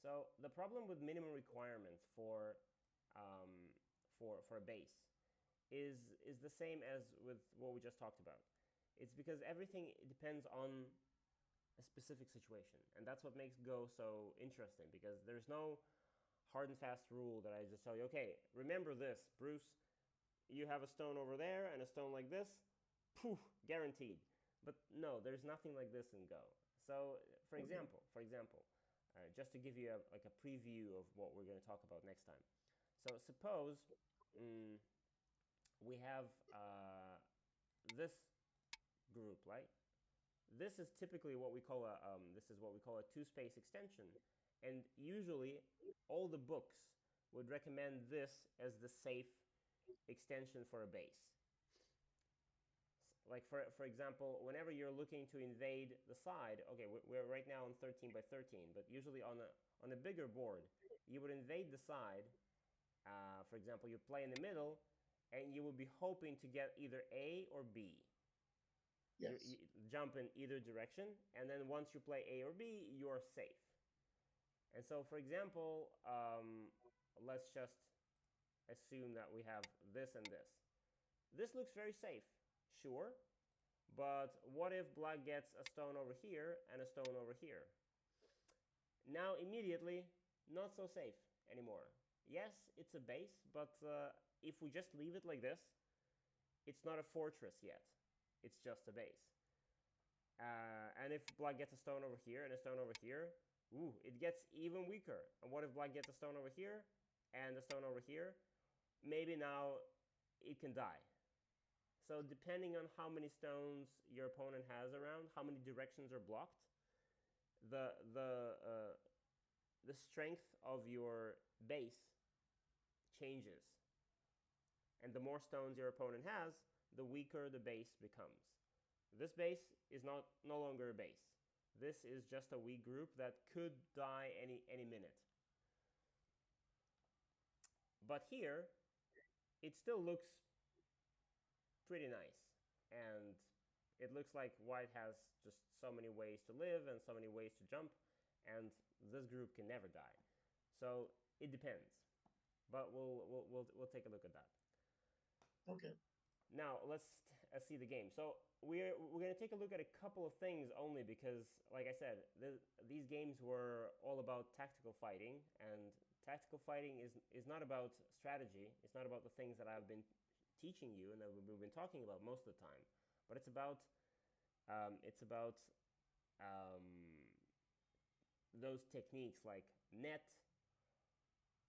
So the problem with minimum requirements for a base is the same as with what we just talked about. It's because everything depends on a specific situation, and that's what makes Go so interesting. Because there's no hard and fast rule that I just tell you, okay, remember this, Bruce. You have a stone over there and a stone like this, poof, guaranteed. But no, there's nothing like this in Go. So, Okay. for example, just to give you like a preview of what we're going to talk about next time. So suppose we have this group, right? This is typically what we call a two-space extension, and usually all the books would recommend this as the safe extension for a base. Like for example, whenever you're looking to invade the side, okay, we're right now on 13 by 13, but usually on a bigger board, you would invade the side. For example, you play in the middle, and you will be hoping to get either A or B. Yes. You jump in either direction, and then once you play A or B, you're safe. And so, for example, let's just assume that we have this and this. This looks very safe, sure, but what if black gets a stone over here and a stone over here? Now, immediately, not so safe anymore. Yes, it's a base, but if we just leave it like this, it's not a fortress yet. It's just a base. And if black gets a stone over here and a stone over here, ooh, it gets even weaker. And what if black gets a stone over here and a stone over here? Maybe now it can die. So depending on how many stones your opponent has around, how many directions are blocked, the strength of your base changes. And the more stones your opponent has, the weaker the base becomes. This base is no longer a base. This is just a weak group that could die any minute. But here, it still looks pretty nice. And it looks like white has just so many ways to live and so many ways to jump, and this group can never die. So it depends. But we'll take a look at that. Okay. Now let's see the game. So we're going to take a look at a couple of things only because, like I said, these games were all about tactical fighting, and tactical fighting is not about strategy. It's not about the things that I've been teaching you and that we've been talking about most of the time, but it's about um, those techniques like net,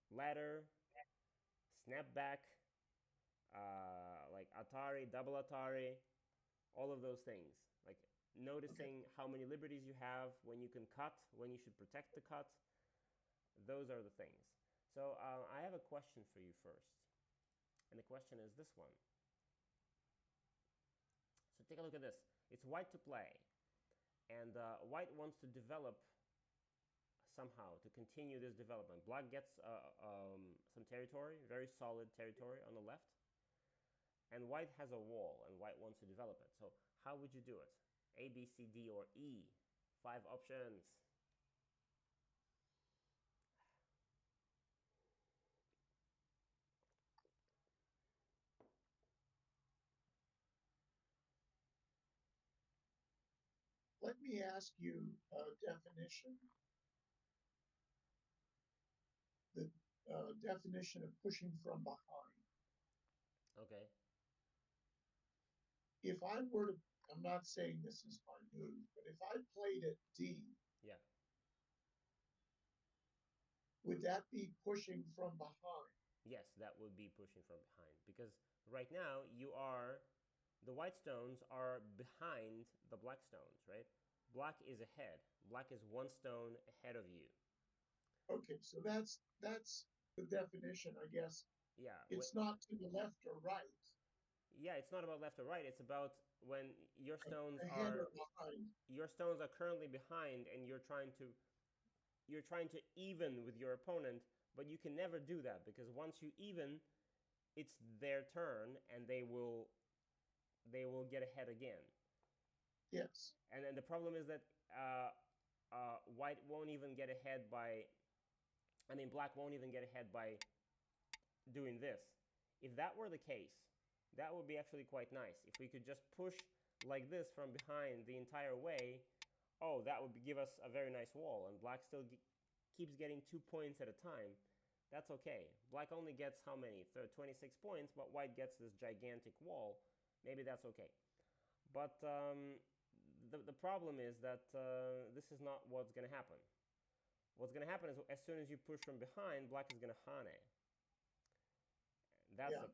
ladder, snapback, like Atari, double Atari, all of those things. Like Okay. noticing how many liberties you have, when you can cut, when you should protect the cut. Those are the things. So I have a question for you first. And the question is this one. So take a look at this. It's white to play. And white wants to develop somehow to continue this development. Black gets some territory, very solid territory on the left. And white has a wall, and white wants to develop it. So how would you do it? A, B, C, D, or E? 5 options. Let me ask you a definition. The definition of pushing from behind. Okay. If I were to, I'm not saying this is my move, but if I played at D, Yeah. would that be pushing from behind? Yes, that would be pushing from behind because right now the white stones are behind the black stones, right? Black is ahead. Black is one stone ahead of you. Okay, so that's the definition, I guess. Yeah. It's not to the left or right, Yeah, it's not about left or right. It's about when ahead or behind. your stones are currently behind and you're trying to even with your opponent, but you can never do that because once you even, it's their turn and they will get ahead again. Yes. And then the problem is that white won't even get ahead by. I mean, black won't even get ahead by doing this. If that were the case, that would be actually quite nice. If we could just push like this from behind the entire way, oh, that would give us a very nice wall, and black still keeps getting 2 points at a time. That's okay. Black only gets how many? 26 points, but white gets this gigantic wall. Maybe that's okay. But the problem is that this is not what's going to happen. What's going to happen is as soon as you push from behind, black is going to hane. Yeah.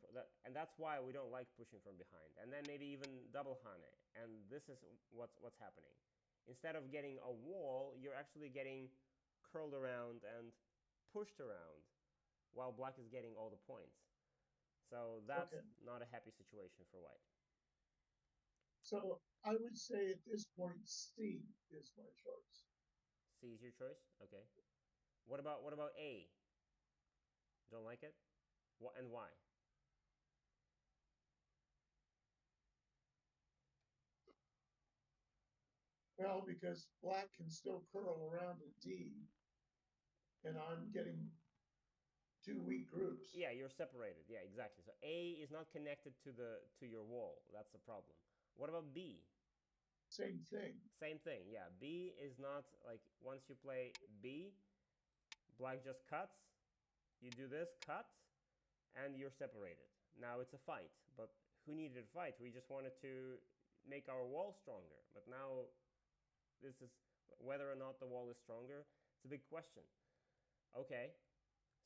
And that's why we don't like pushing from behind. And then maybe even double hane. And this is what's happening. Instead of getting a wall, you're actually getting curled around and pushed around while black is getting all the points. So that's Okay. not a happy situation for white. So I would say at this point, C is my choice. C is your choice? Okay. What about A? Don't like it? What and why? Well, because black can still curl around a D, and I'm getting two weak groups. Yeah, you're separated. Yeah, exactly. So A is not connected to your wall. That's the problem. What about B? Same thing. Same thing. Yeah, B is not like once you play B, black just cuts. You do this, cut, and you're separated. Now it's a fight, but who needed a fight? We just wanted to make our wall stronger. But now this is whether or not the wall is stronger. It's a big question. Okay,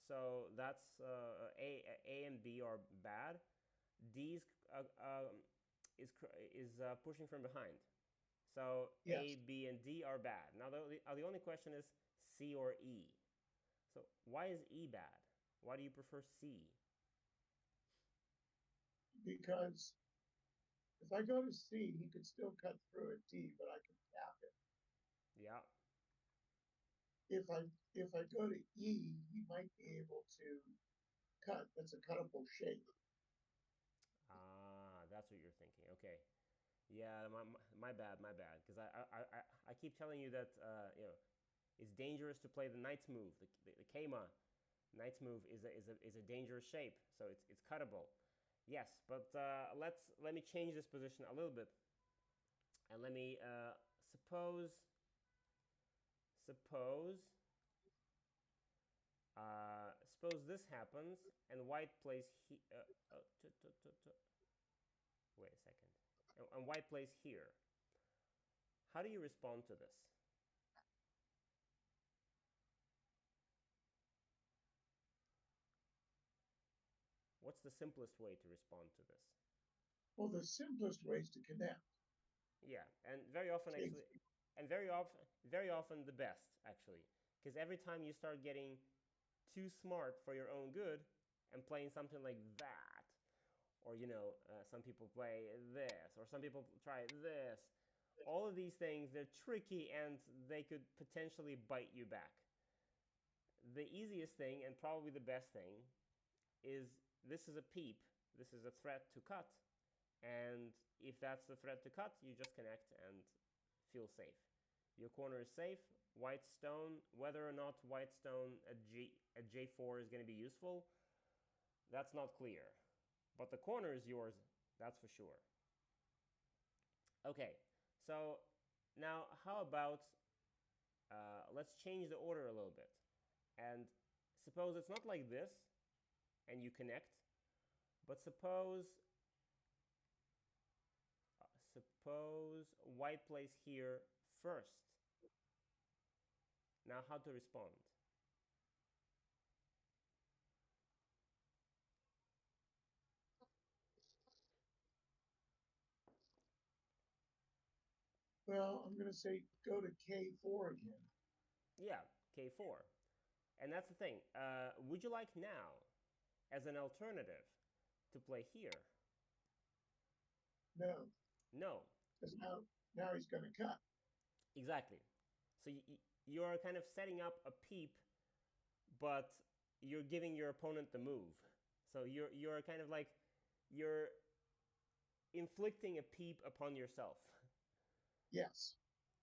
so that's A and B are bad. D is pushing from behind. So A, Yes, B, and D are bad. Now the only question is C or E. So why is E bad? Why do you prefer C? because if I go to C, he could still cut through at D, but I can tap it. Yeah. If I go to E, he might be able to cut. That's a cuttable shape. Ah, that's what you're thinking. Okay. Yeah, my bad, my bad. Because I keep telling you that it's dangerous to play the knight's move. The Kema knight's move is a dangerous shape, so it's cuttable. Yes, but let me change this position a little bit, and let me suppose suppose this happens and white plays wait a second, and white plays here. How do you respond to this? What's the simplest way to respond to this? Well, the simplest way is to connect. Yeah, and very often Take, actually, and very often the best actually, because every time you start getting too smart for your own good and playing something like that, or some people play this, or some people try this. All of these things, they're tricky and they could potentially bite you back. The easiest thing and probably the best thing is this is a peep. This is a threat to cut. And if that's the threat to cut, you just connect and feel safe. Your corner is safe. White stone, whether or not white stone at J4 is going to be useful, that's not clear. But the corner is yours, that's for sure. Okay, so now how about let's change the order a little bit. And suppose it's not like this, and you connect, but suppose white plays here first. Now how to respond? well, I'm going to say go to K4 again. Yeah, K4. And that's the thing. Would you like now, as an alternative, to play here? No, No, because now he's going to cut. exactly. So you're kind of setting up a peep, but you're giving your opponent the move. So you're kind of like you're inflicting a peep upon yourself. Yes.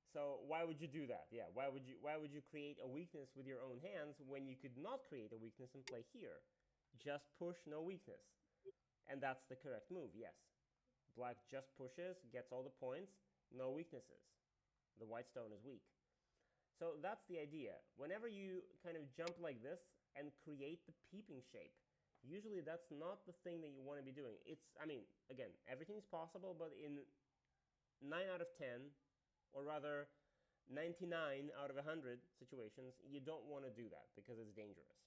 So why would you do that? Yeah, why would you create a weakness with your own hands when you could not create a weakness and play here? Just push, no weakness. And that's the correct move, yes. Black just pushes, gets all the points, no weaknesses. The white stone is weak. So that's the idea. Whenever you kind of jump like this and create the peeping shape, usually that's not the thing that you want to be doing. It's, I mean, again, everything's possible, but in 9 out of 10, or rather 99 out of 100 situations, you don't want to do that because it's dangerous.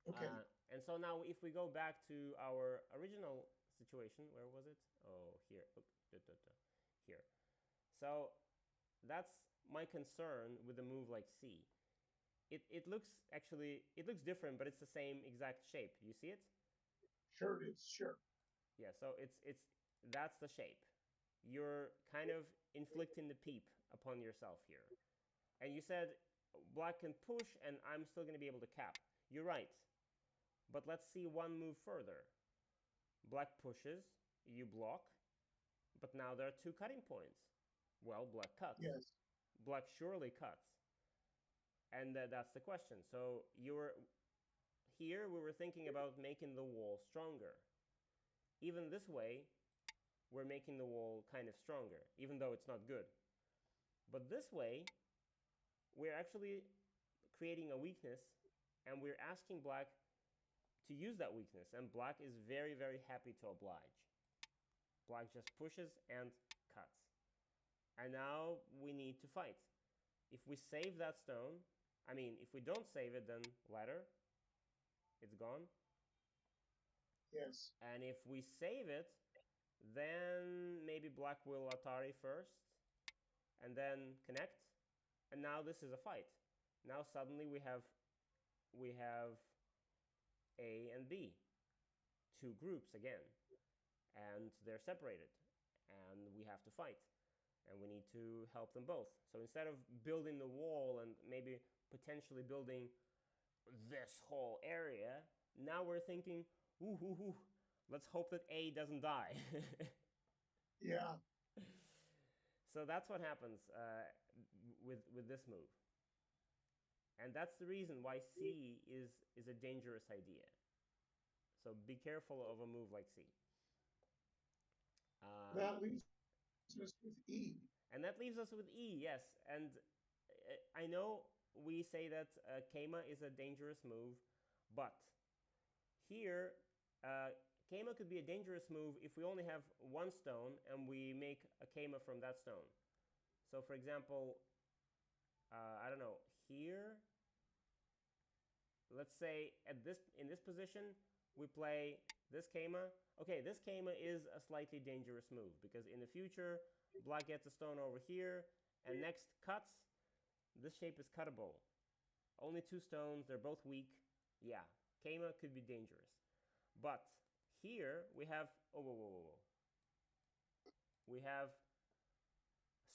Okay. And so now if we go back to our original situation, where was it? Oh, here. Oh, here. So that's my concern with a move like C. It looks actually, it looks different, but it's the same exact shape. You see it? Sure it is. Sure. Yeah, so it's that's the shape. You're kind of inflicting the peep upon yourself here. And you said black can push and I'm still going to be able to cap. You're right. But let's see one move further. Black pushes, you block, but now there are two cutting points. Well, black cuts. Yes. Black surely cuts. And that's the question. So here we were thinking about making the wall stronger. Even this way, we're making the wall kind of stronger, even though it's not good. But this way, we're actually creating a weakness, and we're asking black to use that weakness, and black is very, very happy to oblige. Black just pushes and cuts. And now we need to fight. If we save that stone, I mean, if we don't save it, then ladder, it's gone. Yes. And if we save it, then maybe black will Atari first, and then connect. And now this is a fight. Now suddenly we have A and B, two groups again, and they're separated, and we have to fight, and we need to help them both. So instead of building the wall and maybe potentially building this whole area, now we're thinking, ooh, let's hope that A doesn't die. Yeah. So that's what happens with this move. And that's the reason why C is a dangerous idea. So be careful of a move like C. That leaves us with E. And that leaves us with E, yes. And I know we say that Keima is a dangerous move, but here, Keima could be a dangerous move if we only have one stone and we make a Keima from that stone. So for example, I don't know, here, let's say in this position, we play this Keima. Okay, this Keima is a slightly dangerous move because in the future, black gets a stone over here and next cuts. This shape is cuttable. Only two stones, they're both weak. Yeah, Keima could be dangerous. But here we have, whoa. We have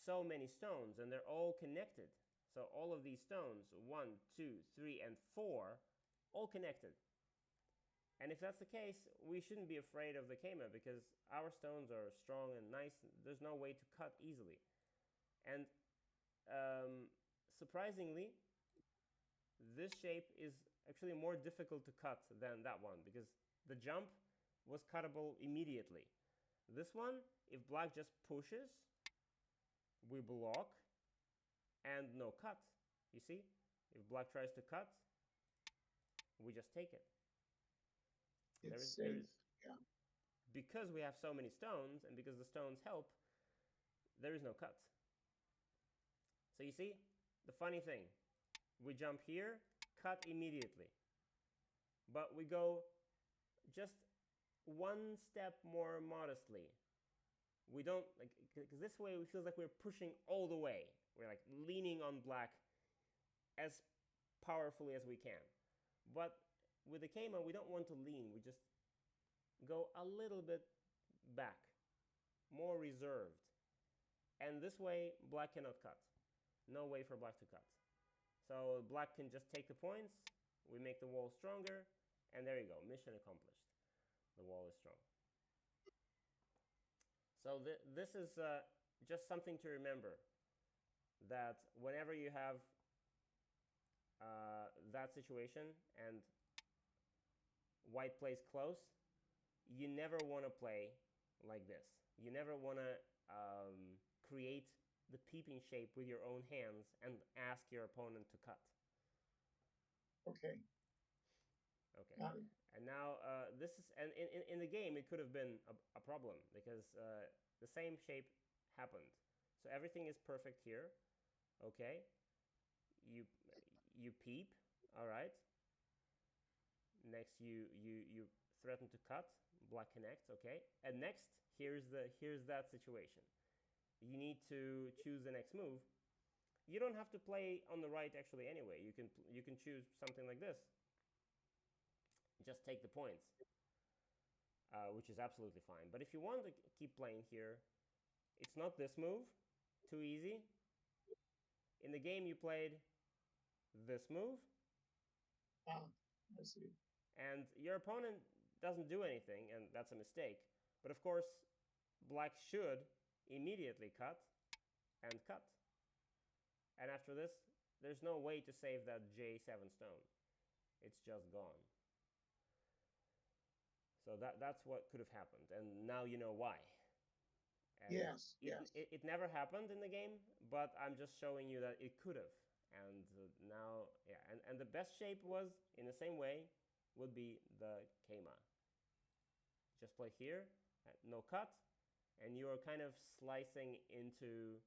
so many stones and they're all connected. So all of these stones, 1, 2, 3, and 4, all connected. And if that's the case, we shouldn't be afraid of the Keima because our stones are strong and nice. There's no way to cut easily. And surprisingly, this shape is actually more difficult to cut than that one because the jump was cuttable immediately. This one, if black just pushes, we block and no cut. You see? If black tries to cut, we just take it. It's safe. Yeah. Because we have so many stones and because the stones help, there is no cut. So you see, the funny thing, we jump here, cut immediately. But we go just one step more modestly. We don't, like, because this way it feels like we're pushing all the way. We're like leaning on black as powerfully as we can. But with the Keima, we don't want to lean. We just go a little bit back, more reserved. And this way, black cannot cut. No way for black to cut. So black can just take the points, we make the wall stronger, and there you go, mission accomplished. The wall is strong. So this is just something to remember. that whenever you have that situation and white plays close, you never want to play like this. You never want to create the peeping shape with your own hands and ask your opponent to cut. Okay. Okay. Got it. And now this is, and in the game it could have been a problem because the same shape happened. So everything is perfect here. Okay. You you peep. All right. Next you threaten to cut. Black connects. Okay. And next here's that situation. You need to choose the next move. You don't have to play on the right actually anyway. You can choose something like this. Just take the points, which is absolutely fine. But if you want to keep playing here, it's not this move, too easy. In the game you played this move. Ah, I see. And your opponent doesn't do anything, and that's a mistake. But of course, black should immediately cut and cut. And after this, there's no way to save that J7 stone. It's just gone. So that's what could have happened, and now you know why. And yes, yes. it never happened in the game, but I'm just showing you that it could have. And now, yeah, and the best shape was, in the same way, would be the Keima. Just play here, no cut, and you are kind of slicing into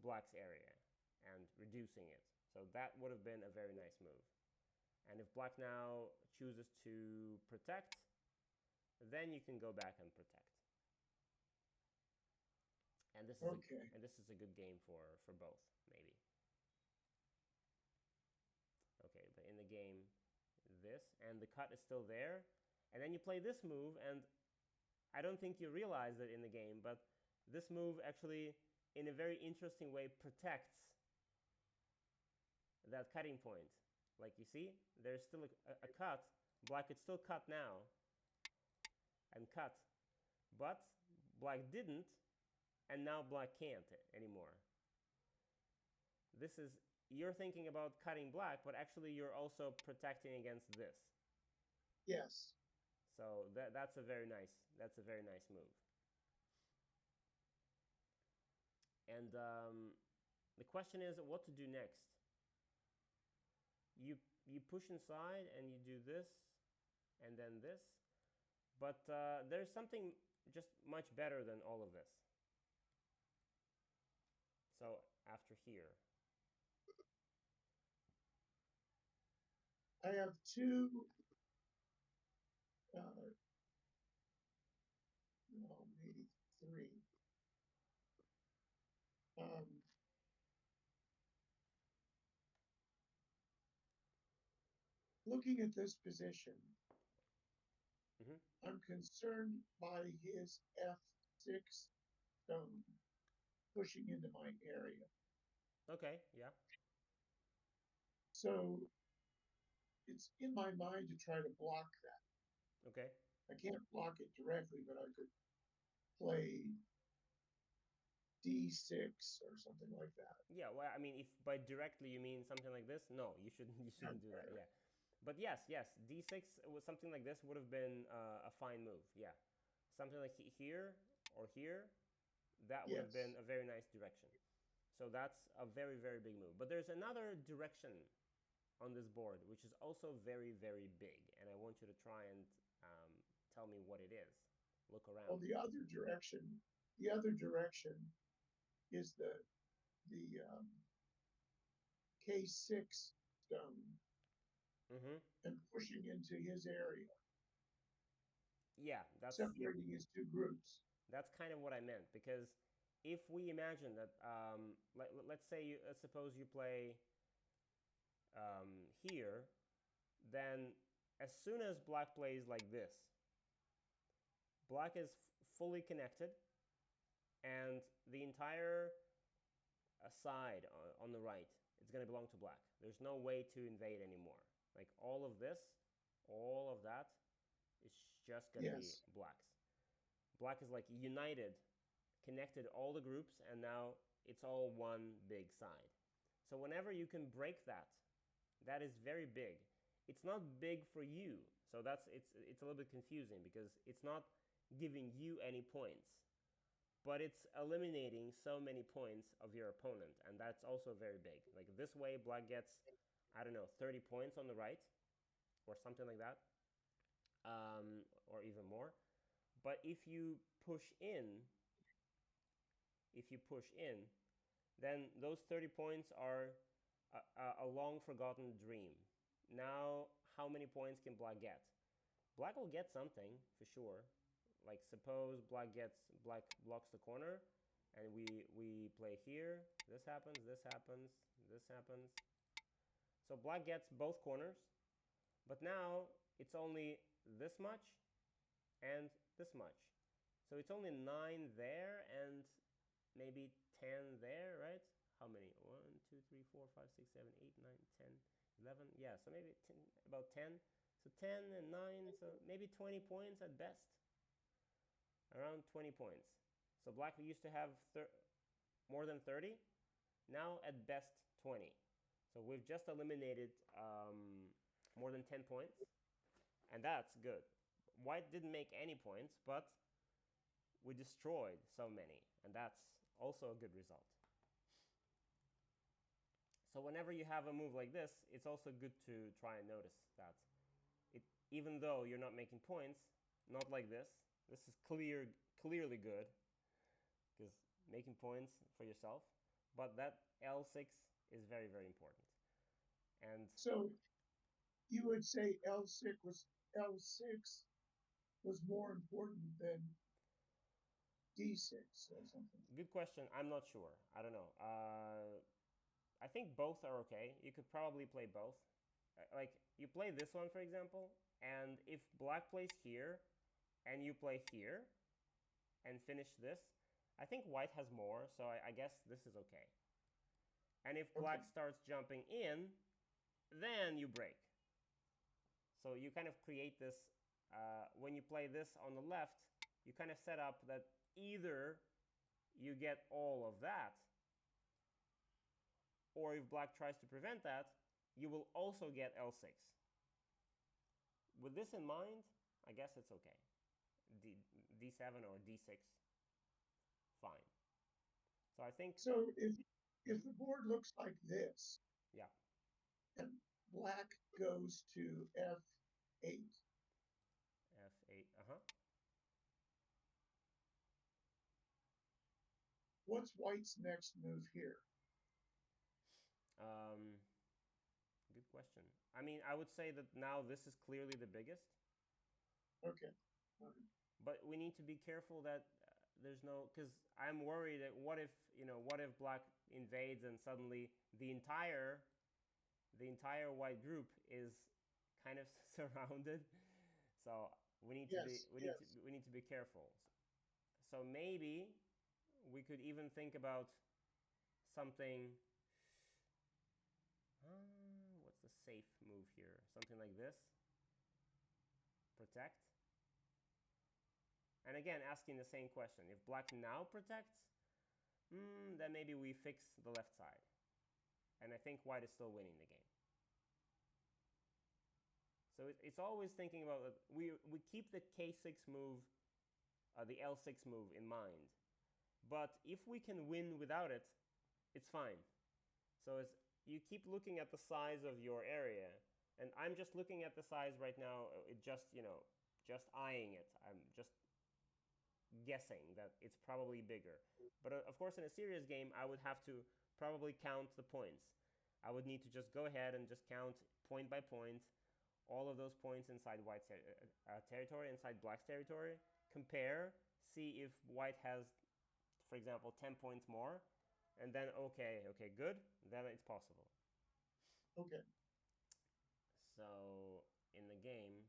black's area and reducing it. So that would have been a very nice move. And if black now chooses to protect, then you can go back and protect. And this is Okay. this is a good game for both, maybe. Okay, but in the game, this, and the cut is still there. And then you play this move, and I don't think you realize it in the game, but this move actually, in a very interesting way, protects that cutting point. Like you see, there's still a cut. Black could still cut now and cut, but black didn't, and now black can't anymore. This is, you're thinking about cutting black, but actually you're also protecting against this. Yes. So that's a very nice move. And the question is what to do next. You push inside and you do this and then this, but there's something just much better than all of this. So after here, I have two, no, maybe three. Looking at this position, I'm concerned by his F6 stone pushing into my area. Okay, yeah. So it's in my mind to try to block that. Okay. I can't block it directly, but I could play D6 or something like that. Yeah, well, I mean, if by directly you mean something like this, no, you shouldn't do that. Yeah, but yes, D6 was something like this would have been a fine move. Yeah, something like here or here, that would have been a very nice direction. So that's a very, very big move. But there's another direction on this board which is also very, very big, and I want you to try and tell me what it is. Look around. Well, the other direction is the K6 stone and pushing into his area. Yeah, that's separating his two groups. That's kind of what I meant, because if we imagine that, let's say, suppose you play here, then as soon as black plays like this, black is fully connected, and the entire side on the right, it's going to belong to black. There's no way to invade anymore. Like all of this, all of that is just going to be black's. Black is like united, connected all the groups, and now it's all one big side. So whenever you can break that, that is very big. It's not big for you, so it's a little bit confusing because it's not giving you any points, but it's eliminating so many points of your opponent, and that's also very big. Like this way, black gets, I don't know, 30 points on the right, or something like that, or even more. But if you push in, then those 30 points are a long forgotten dream. Now, how many points can black get? Black will get something for sure. Like suppose black blocks the corner, and we play here. This happens, this happens, this happens. So black gets both corners, but now it's only this much and this much. So it's only 9 there and maybe 10 there, right? How many? 1, 2, 3, 4, 5, 6, 7, 8, 9, 10, 11. Yeah, so maybe 10, about 10. So 10 and 9, so maybe 20 points at best. Around 20 points. So black used to have more than 30. Now at best 20. So we've just eliminated more than 10 points. And that's good. White didn't make any points, but we destroyed so many. And that's also a good result. So whenever you have a move like this, it's also good to try and notice that even though you're not making points, not like this. This is clearly good, because making points for yourself. But that L6 is very, very important. And so you would say L6 was more important than D6 or something. Good question. I'm not sure. I don't know. I think both are okay. You could probably play both. Like you play this one, for example, and if black plays here and you play here and finish this, I think white has more, so I guess this is okay. And if black Okay. starts jumping in, then you break. So you kind of create this, when you play this on the left, you kind of set up that either you get all of that, or if black tries to prevent that, you will also get L6. With this in mind, I guess it's okay. D7 or D6, fine. So I think, So if the board looks like this yeah, and black goes to F8, F8, what's white's next move here? um, good question. I mean, I would say that now this is clearly the biggest, Okay. All right. but we need to be careful that there's no, because I'm worried that what if black invades and suddenly the entire white group is kind of surrounded. So we need to be Yes, yes. we need to be careful. So maybe we could even think about something. What's the safe move here? Something like this. Protect. And again, asking the same question. If black now protects, then maybe we fix the left side. And I think white is still winning the game. So it's always thinking about, we keep the K6 move, the L6 move in mind. But if we can win without it, it's fine. So you keep looking at the size of your area, and I'm just looking at the size right now. It just just eyeing it. I'm just guessing that it's probably bigger. But of course, in a serious game, I would have to probably count the points. I would need to just go ahead and just count point by point all of those points inside white's territory, inside black's territory, compare, see if white has, for example, 10 points more, and then okay, good, then it's possible. Okay. So in the game,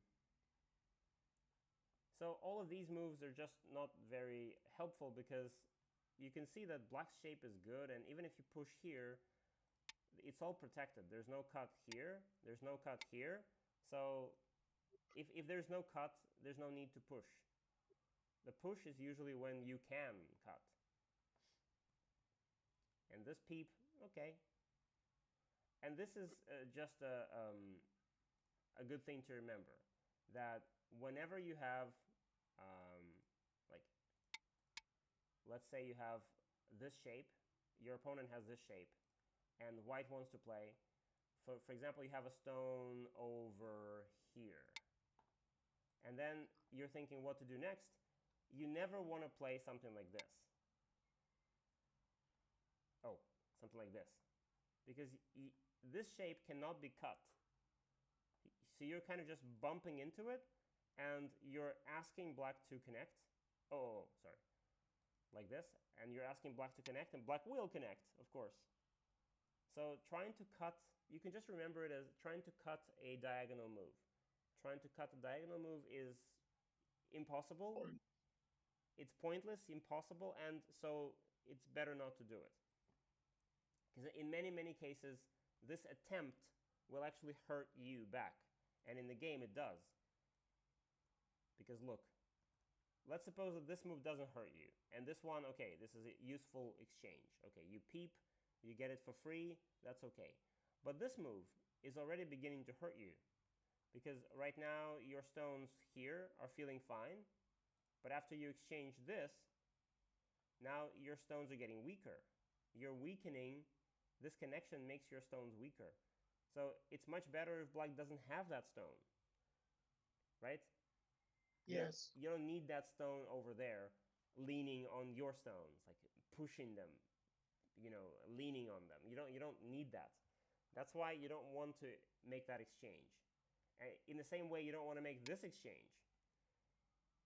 so all of these moves are just not very helpful because you can see that black's shape is good, and even if you push here, it's all protected. There's no cut here, there's no cut here. So if there's no cut, there's no need to push. The push is usually when you can cut. And this peep, okay. And this is just a good thing to remember, that whenever you have, like, let's say you have this shape, your opponent has this shape, and white wants to play. For example, you have a stone over here. And then you're thinking what to do next. You never want to play something like this. Oh, something like this. Because this shape cannot be cut. So you're kind of just bumping into it, and you're asking black to connect. Oh, sorry. Like this. And you're asking black to connect, and black will connect, of course. So trying to cut, you can just remember it as trying to cut a diagonal move. Trying to cut a diagonal move is impossible. It's pointless, impossible, and so it's better not to do it. Because in many, many cases, this attempt will actually hurt you back. And in the game, it does. Because look, let's suppose that this move doesn't hurt you. And this one, okay, this is a useful exchange. Okay, you peep, you get it for free, that's okay. But this move is already beginning to hurt you. Because right now, your stones here are feeling fine. But after you exchange this, now your stones are getting weaker. You're weakening. This connection makes your stones weaker. So it's much better if black doesn't have that stone, right? Yes. You don't need that stone over there leaning on your stones, like pushing them, leaning on them. You don't need that. That's why you don't want to make that exchange. And in the same way, you don't want to make this exchange.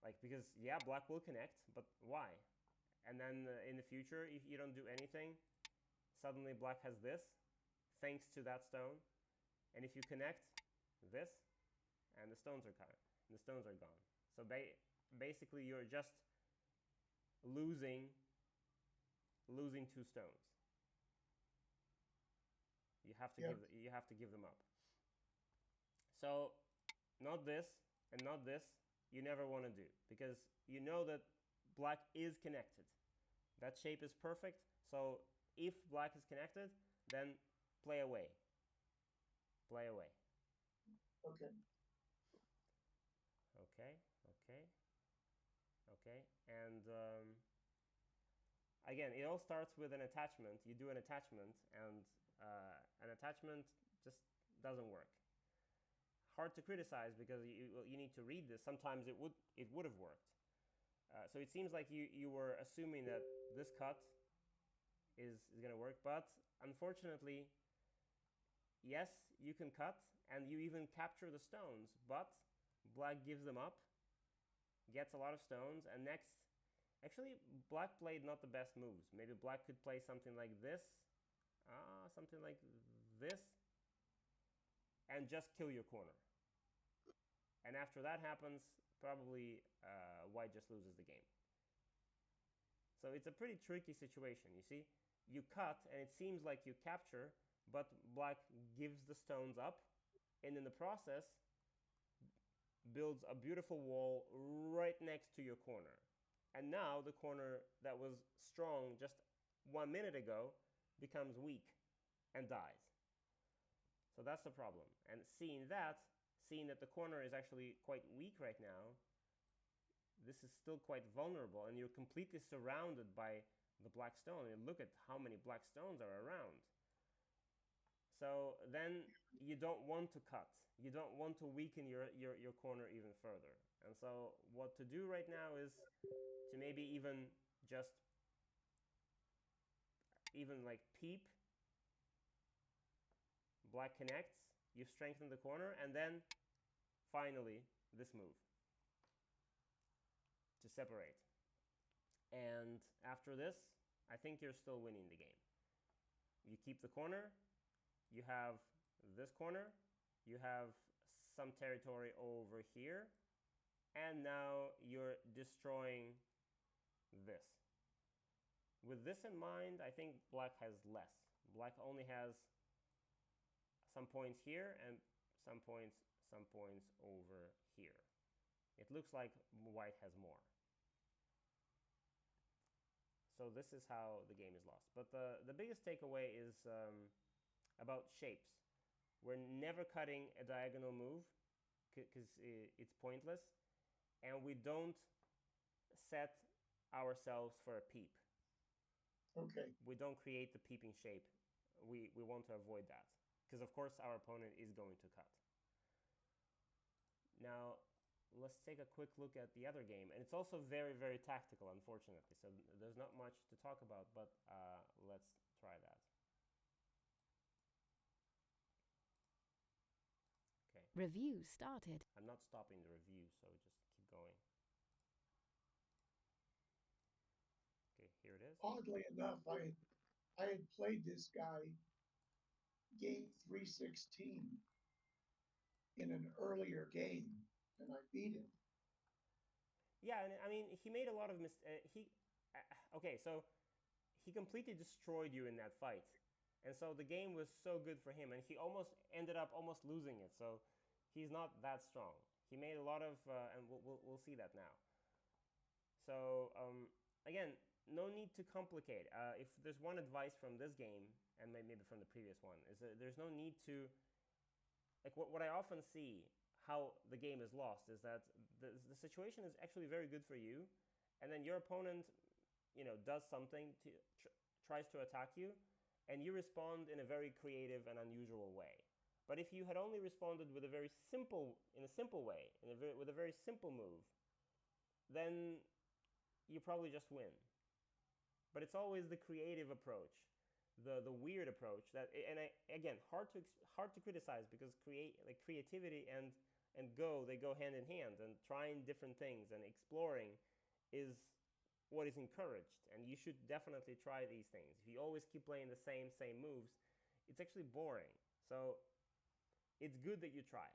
Like, because, yeah, black will connect, but why? And then in the future, if you don't do anything, suddenly black has this, thanks to that stone. And if you connect this, and the stones are gone. So basically, you're just losing two stones. You have to give them up. So not this and not this, you never want to do, because you know that black is connected. That shape is perfect. So if black is connected, then play away. Play away. Okay. Okay. And again, it all starts with an attachment. You do an attachment, and an attachment just doesn't work. Hard to criticize because you need to read this. Sometimes it would have worked. So it seems like you were assuming that this cut is going to work, but unfortunately, yes, you can cut, and you even capture the stones, but black gives them up, gets a lot of stones, and next, actually, black played not the best moves. Maybe black could play something like this, and just kill your corner. And after that happens, probably white just loses the game. So it's a pretty tricky situation, you see? You cut, and it seems like you capture, but black gives the stones up, and in the process, builds a beautiful wall right next to your corner. And now the corner that was strong just 1 minute ago becomes weak and dies. So that's the problem. And seeing that the corner is actually quite weak right now, this is still quite vulnerable, and you're completely surrounded by the black stone. And look at how many black stones are around. So then you don't want to cut. You don't want to weaken your corner even further. And so what to do right now is to maybe even like peep. Black connects, you strengthen the corner, and then finally this move to separate. And after this, I think you're still winning the game. You keep the corner, you have this corner, you have some territory over here, and now you're destroying this. With this in mind, I think black has less. Black only has some points here and some points over here. It looks like white has more. So this is how the game is lost. But the biggest takeaway is about shapes. We're never cutting a diagonal move because it's pointless, and we don't set ourselves for a peep. Okay. We don't create the peeping shape. We want to avoid that because of course our opponent is going to cut. Now let's take a quick look at the other game, and it's also very, very tactical, unfortunately, so there's not much to talk about, but let's try that. Okay. Review started. I'm not stopping the review, so just keep going. Okay, here it is. Oddly enough, I had played this guy game 316 in an earlier game, and I beat him. Yeah, and I mean, he made a lot of okay, so he completely destroyed you in that fight, and so the game was so good for him, and he almost ended up almost losing it. So he's not that strong. He made a lot of, and we'll see that now. So again, no need to complicate. If there's one advice from this game, and maybe from the previous one, is that there's no need to, like what I often see how the game is lost is that the situation is actually very good for you, and then your opponent, does something to tries to attack you, and you respond in a very creative and unusual way. But if you had only responded with a simple way, with a very simple move, then you probably just win. But it's always the creative approach, the weird approach that, and again, hard to criticize because creativity and they go hand in hand, and trying different things and exploring is what is encouraged, and you should definitely try these things. If you always keep playing the same moves, it's actually boring. So it's good that you try,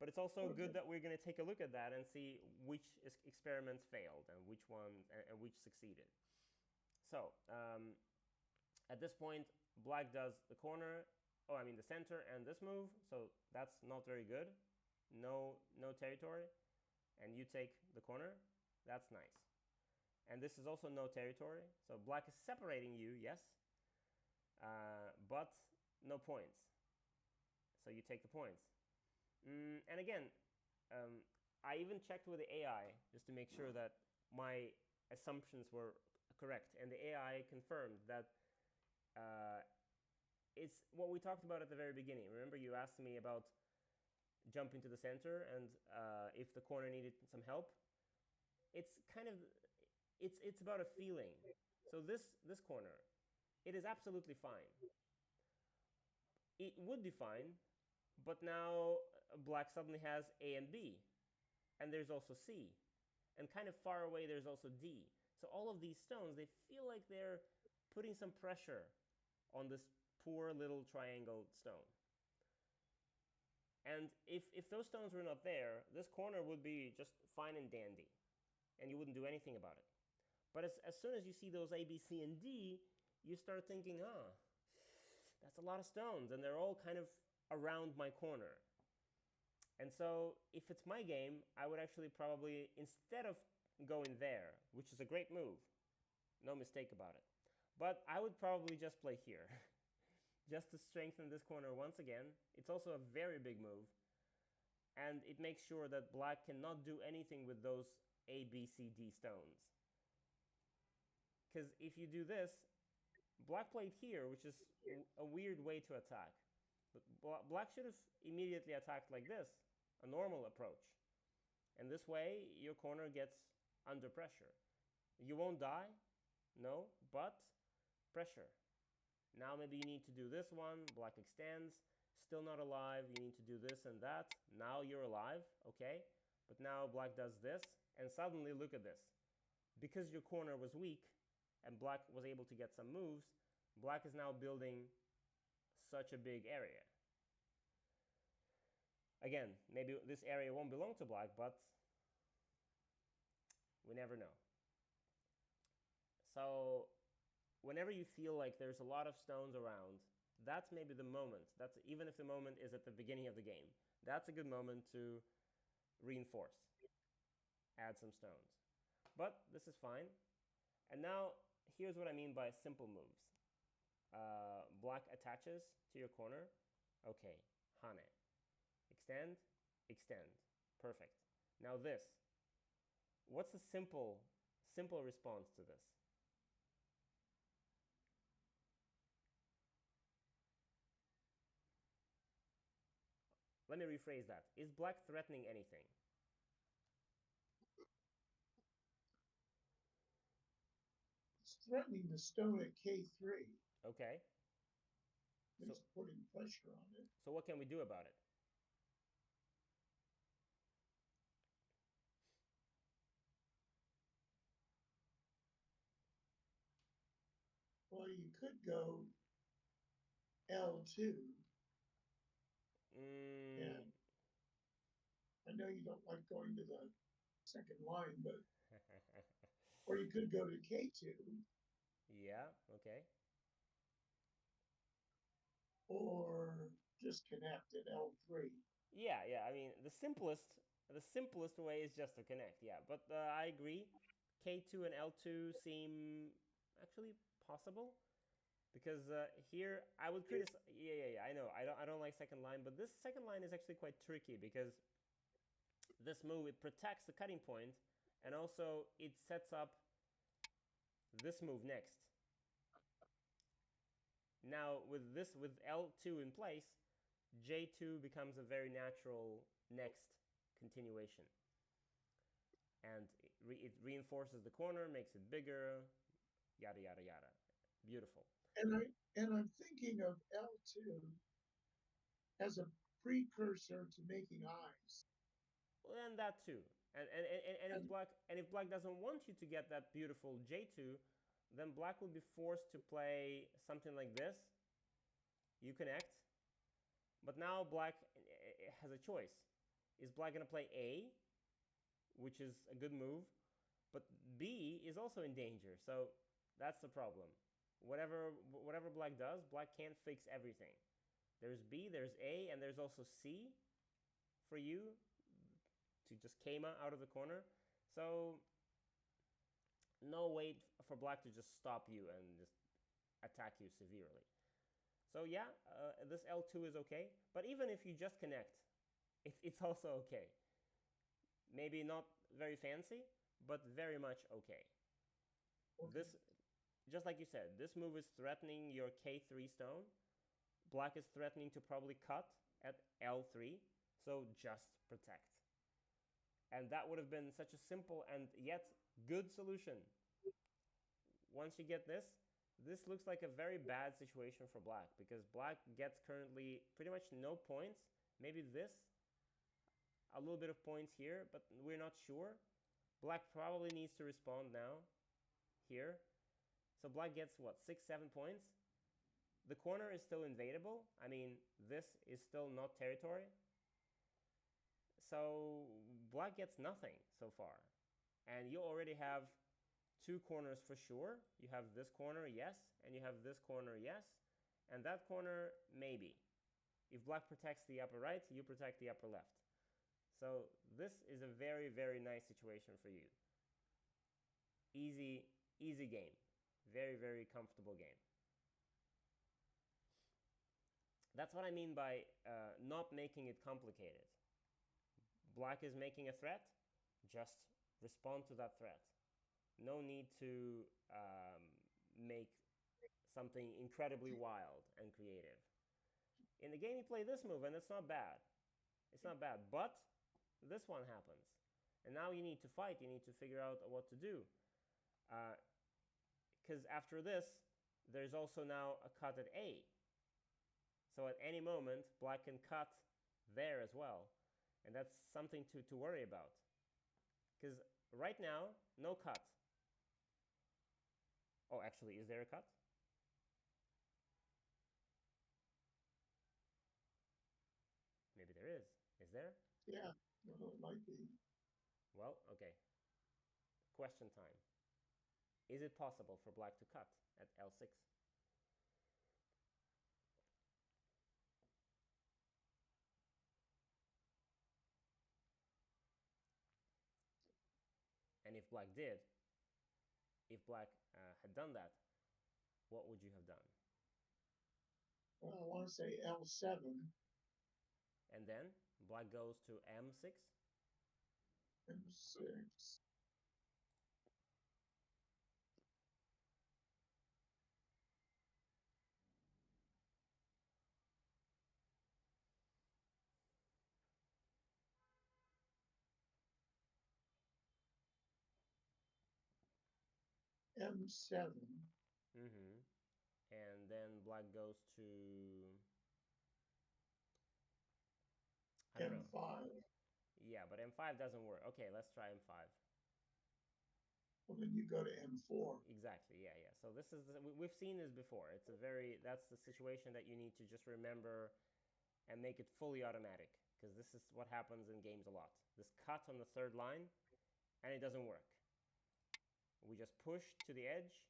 but it's also good that we're going to take a look at that and see which experiments failed and which one and which succeeded. So at this point, black does the corner, the center and this move, so that's not very good. No territory, and you take the corner. That's nice. And this is also no territory, so black is separating you, yes, but no points. So you take the points. And again, I even checked with the AI just to make sure that my assumptions were correct, and the AI confirmed that it's what we talked about at the very beginning. Remember, you asked me about jumping to the center and if the corner needed some help. It's kind of it's about a feeling. So this corner, it is absolutely fine. It would be fine, but now black suddenly has A and B, and there's also C, and kind of far away there's also D. So all of these stones, they feel like they're putting some pressure on this poor little triangle stone. And if those stones were not there, this corner would be just fine and dandy, and you wouldn't do anything about it. But as soon as you see those A, B, C, and D, you start thinking, that's a lot of stones, and they're all kind of around my corner. And so if it's my game, I would actually probably, instead of going there, which is a great move, no mistake about it, but I would probably just play here just to strengthen this corner once again. It's also a very big move, and it makes sure that black cannot do anything with those A, B, C, D stones. Because if you do this, black played here, which is a weird way to attack. But black should have immediately attacked like this, a normal approach. And this way, your corner gets under pressure. You won't die, no, but pressure. Now maybe you need to do this one, black extends, still not alive, you need to do this and that. Now you're alive, okay? But now black does this, and suddenly look at this. Because your corner was weak, and black was able to get some moves, black is now building such a big area. Again, maybe this area won't belong to black, but we never know. So whenever you feel like there's a lot of stones around, that's maybe the moment. That's even if the moment is at the beginning of the game. That's a good moment to reinforce, add some stones. But this is fine. And now here's what I mean by simple moves. Black attaches to your corner. Okay, hane. Extend, extend. Perfect. Now this. What's the simple response to this? Let me rephrase that. Is black threatening anything? It's threatening the stone at K3. Okay. So It's putting pressure on it. so what can we do about it? Well, you could go L2, Mm. and I know you don't like going to the second line, but or you could go to K2 Yeah, okay. or just connect at L3. Yeah. I mean, the simplest way is just to connect. Yeah, but I agree. K2 and L2 seem actually possible because here I would criticize. Yeah. I know. I don't like second line, but this second line is actually quite tricky because this move it protects the cutting point, and also it sets up this move next. Now with L2 in place, J2 becomes a very natural next continuation. And it reinforces the corner, makes it bigger, yada yada yada. Beautiful. And I'm thinking of L2 as a precursor to making eyes. Well, and that too. And if And black doesn't want you to get that beautiful J2, then black will be forced to play something like this. You connect, but now black has a choice. Is black going to play A, which is a good move, but B is also in danger. So that's the problem. Whatever black does, black can't fix everything. There's B, there's A, and there's also C for you to just Kema out of the corner. So no way for black to just stop you and just attack you severely. So yeah, this L2 is okay, but even if you just connect, it's also okay. Maybe not very fancy, but very much okay. okay, This, just like you said, this move is threatening your K3 stone. Black is threatening to probably cut at L3, so just protect. And that would have been such a simple and yet good solution. Once you get this, this looks like a very bad situation for black because black gets currently pretty much no points. Maybe this, a little bit of points here, but we're not sure. Black probably needs to respond now here. So black gets what, 6, 7 points? The corner is still invadable. I mean, this is still not territory. So black gets nothing so far. And you already have two corners for sure. You have this corner, yes, and you have this corner, yes, and that corner, maybe. If black protects the upper right, you protect the upper left. So this is a very, very nice situation for you. Easy game. Very, very comfortable game. That's what I mean by not making it complicated. Black is making a threat, just respond to that threat. No need to make something incredibly wild and creative. In the game, you play this move, and it's not bad. It's not bad, but this one happens. And now you need to fight. You need to figure out what to do. Because after this, there's also now a cut at A. So at any moment, black can cut there as well. And that's something to worry about. Because right now, no cut. Oh, actually, is there a cut? Maybe there is. Is there? yeah, well, it might be. Well, okay. Question time. Is it possible for black to cut at L6? And if black did, if black had done that, what would you have done? Well, I want to say L7, And then black goes to M6. M6, M7, Mm-hmm. And then black goes to, I don't know. M5. Yeah, but M5 doesn't work. Okay, let's try M5. Well, then you go to M4. Exactly. Yeah, yeah. So this is we've seen this before. It's a very that's the situation that you need to just remember and make it fully automatic because this is what happens in games a lot. This cut on the third line and it doesn't work. We just push to the edge,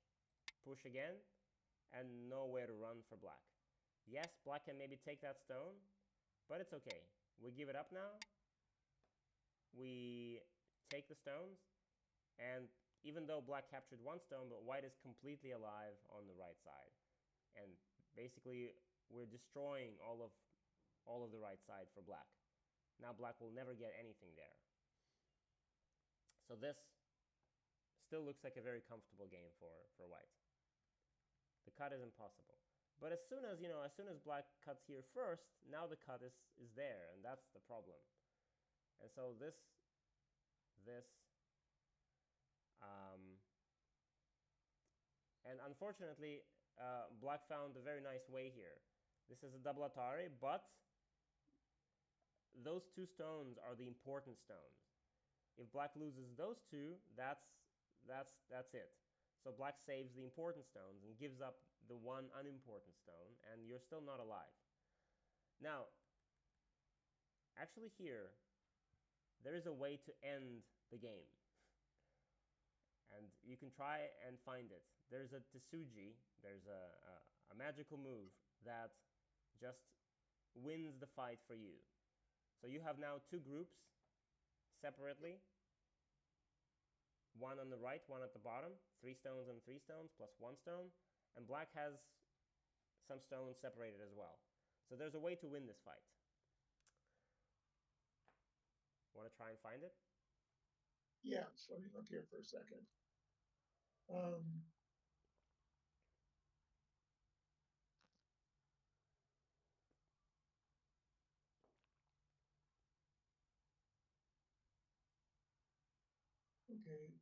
push again, and nowhere to run for black. Yes, black can maybe take that stone, but it's okay. We give it up now. We take the stones, and even though black captured one stone, but white is completely alive on the right side. And basically, we're destroying all of the right side for black. Now black will never get anything there. So this still looks like a very comfortable game for white. The cut is impossible. But as soon as, as soon as black cuts here first, now the cut is there, and that's the problem. And so this, um, and unfortunately, black found a very nice way here. This is a double Atari, but those two stones are the important stones. If black loses those two, that's it. So black saves the important stones and gives up the one unimportant stone, and you're still not alive. Now, actually here, there is a way to end the game. And you can try and find it. There's a Tsuji, there's a magical move that just wins the fight for you. So you have now two groups separately, one on the right, one at the bottom, 3 stones and 3 stones plus 1 stone, and black has some stones separated as well. So there's a way to win this fight. Want to try and find it? Yeah, so let me look here for a second. Um, okay,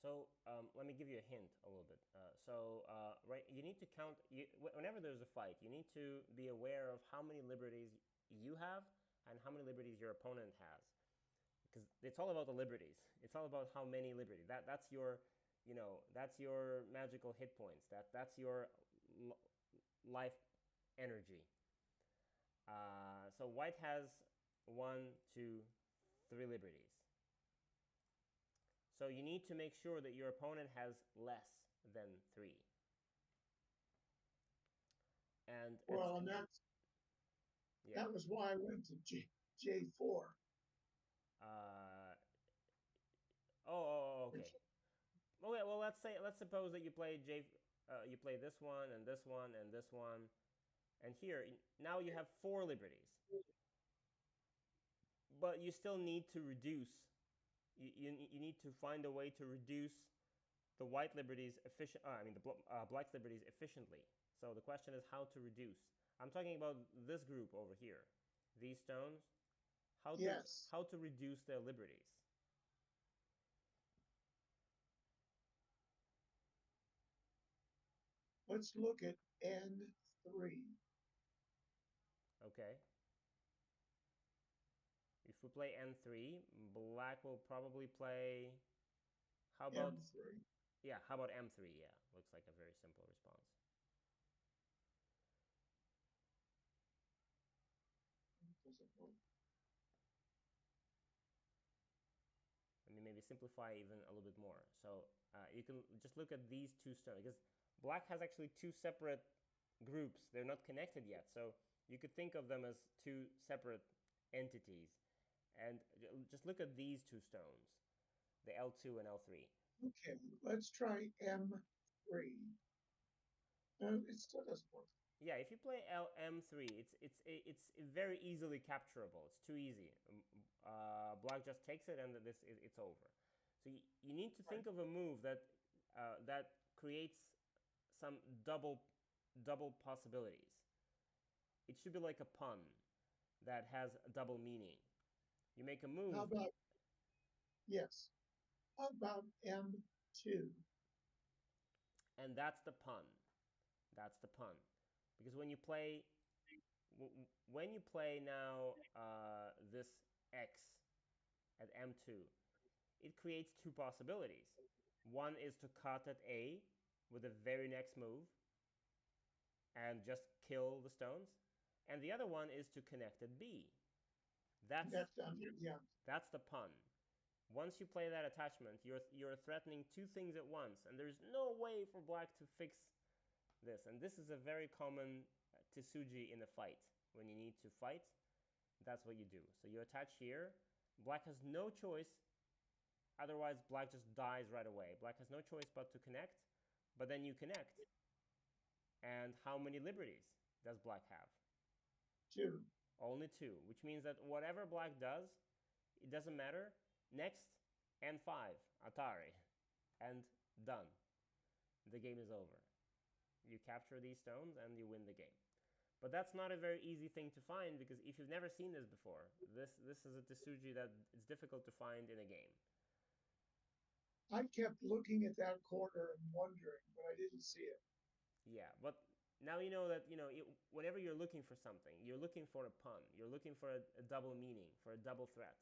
So let me give you a hint a little bit. Right, you need to count. Whenever there's a fight, you need to be aware of how many liberties you have and how many liberties your opponent has, because it's all about the liberties. It's all about how many liberties. That's your, that's your magical hit points. That's your life energy. So white has 1, 2, 3 liberties. So you need to make sure that your opponent has less than 3. And well, and yeah. that was why I went to J4. Uh, oh, Which, okay. Okay, well let's suppose that you play you play this one and this one and this one, and here now you have 4 liberties, but you still need to reduce. You need to find a way to reduce the white liberties black liberties efficiently. So the question is how to reduce. I'm talking about this group over here, these stones. yes, How to reduce their liberties. let's look at N3. Okay. If we play n3, black will probably play. How about M3. yeah? How about m3? Yeah, looks like a very simple response. Let me maybe simplify even a little bit more. So you can just look at these two stones because black has actually two separate groups. They're not connected yet. So you could think of them as two separate entities. And just look at these two stones, the L2 and L3. Okay, let's try M3. It still doesn't work. Yeah, if you play LM3, it's very easily capturable. It's too easy. Black just takes it and it's over. So you need to Right. think of a move that creates some double possibilities. It should be like a pun that has a double meaning. You make a How move, about, yes, how about M2? and that's the pun. That's the pun, because when you play now this X at M2, it creates two possibilities. One is to cut at A with the very next move and just kill the stones, and the other one is to connect at B. That's That's down here, yeah. that's the pun. Once you play that attachment, you're threatening two things at once, and there's no way for black to fix this. And this is a very common tsuji in a fight. When you need to fight, that's what you do. So you attach here. Black has no choice. Otherwise, black just dies right away. Black has no choice but to connect. But then you connect. And how many liberties does black have? 2. Only two, which means that whatever black does, it doesn't matter. Next, N5, Atari. And done. The game is over. You capture these stones and you win the game. But that's not a very easy thing to find because if you've never seen this before, this is a tsuji that it's difficult to find in a game. I kept looking at that corner and wondering, but I didn't see it. Yeah, but now you know that whenever you're looking for something, you're looking for a pun, you're looking for a double meaning, for a double threat.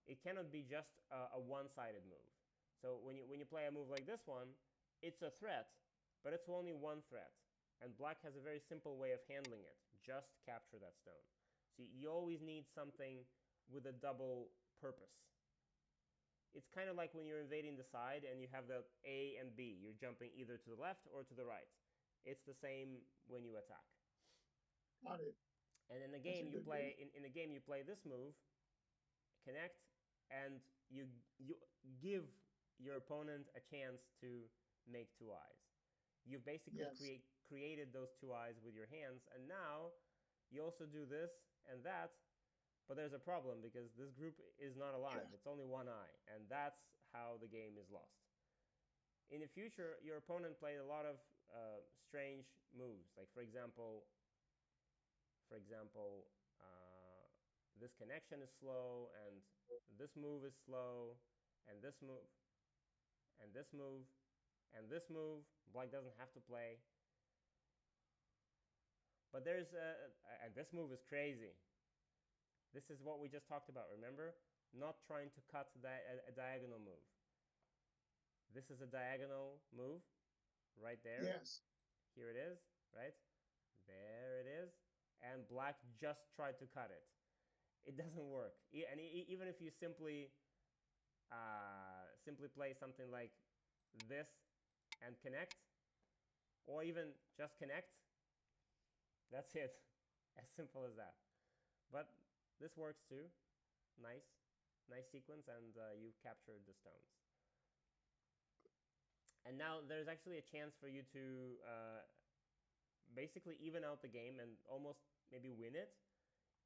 It cannot be just a one-sided move. So when you play a move like this one, it's a threat, but it's only one threat. And black has a very simple way of handling it. Just capture that stone. So you always need something with a double purpose. It's kind of like when you're invading the side and you have the A and B. You're jumping either to the left or to the right. It's the same when you attack. Got it. And in the That's game a you good move. play in the game you play this move, connect, and you give your opponent a chance to make two eyes. You've basically Yes, created those two eyes with your hands, and now you also do this and that, but there's a problem because this group is not alive. yeah. It's only one eye, and that's how the game is lost. In the future, your opponent played a lot of strange moves, like for example, this connection is slow, and this move is slow, and this move, and this move, and this move. Black doesn't have to play, but and this move is crazy. This is what we just talked about. Remember, not trying to cut a diagonal move. This is a diagonal move, right there. Yes, Here it is, right? There it is. And black just tried to cut it. It doesn't work. And even if you simply play something like this and connect, or even just connect, that's it. As simple as that. But this works too. Nice. Nice sequence, and you've captured the stones. And now there's actually a chance for you to basically even out the game and almost maybe win it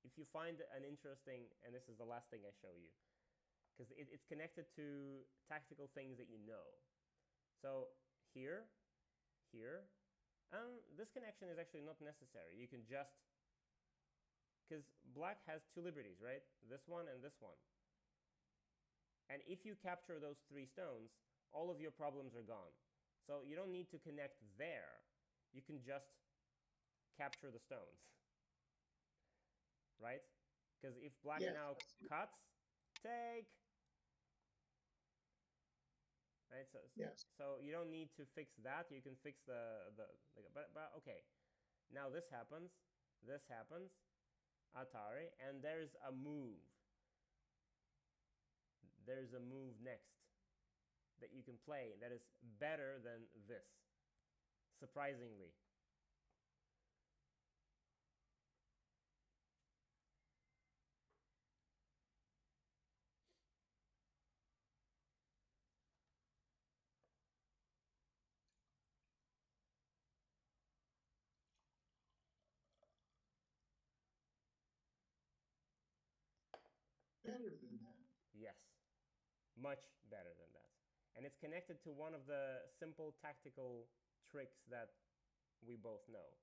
if you find an interesting, and this is the last thing I show you, because it's connected to tactical things that you know. So here, this connection is actually not necessary. You can just, because black has two liberties, right? This one and this one. And if you capture those three stones, all of your problems are gone. So you don't need to connect there. You can just capture the stones. right? Because if black Yes, now I see. cuts, take, right? Yes. So you don't need to fix that. You can fix but okay. Now this happens, Atari, and there's a move. There's a move next that you can play that is better than this, surprisingly. Better than that. Yes, much better than that. And it's connected to one of the simple tactical tricks that we both know.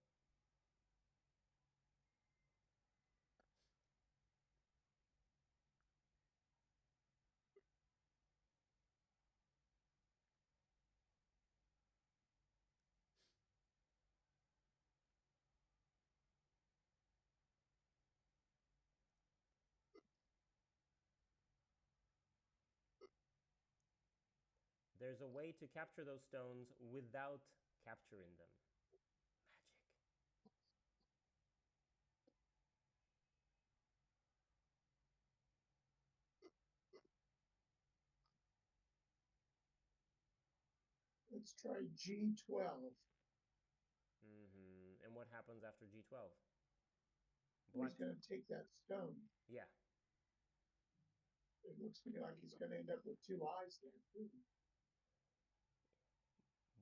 There's a way to capture those stones without capturing them. Magic. Let's try G12. And what happens after G12? Oh, he's Black. going to take that stone. Yeah. It looks to me like he's going to end up with two eyes there, too.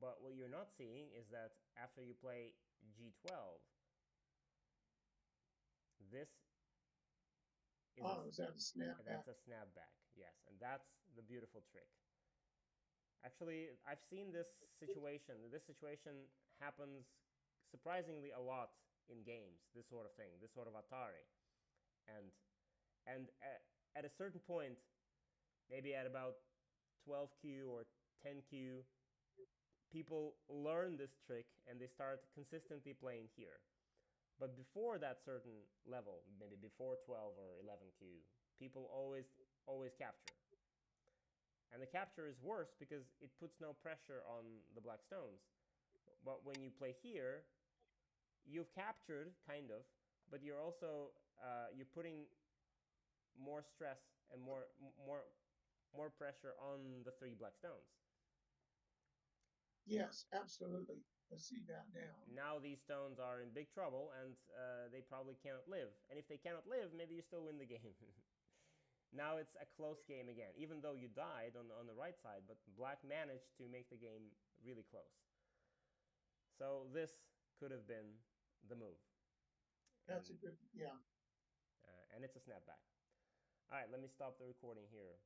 But what you're not seeing is that after you play G12, this is Oh, is that a snapback? that's a snapback. Yes, and that's the beautiful trick. Actually, I've seen this situation. This situation happens surprisingly a lot in games. This sort of thing, this sort of Atari, and at a certain point, maybe at about 12Q or 10Q, people learn this trick and they start consistently playing here. But before that certain level, maybe before 12 or 11Q, people always capture. And the capture is worse because it puts no pressure on the black stones. But when you play here, you've captured kind of, but you're also you're putting more stress and more pressure on the three black stones. Yes, absolutely. I see that now. Now these stones are in big trouble and they probably cannot live. And if they cannot live, maybe you still win the game. Now it's a close game again, even though you died on the right side, but black managed to make the game really close. So this could have been the move. That's a And good, yeah. and it's a snapback. All right, let me stop the recording here.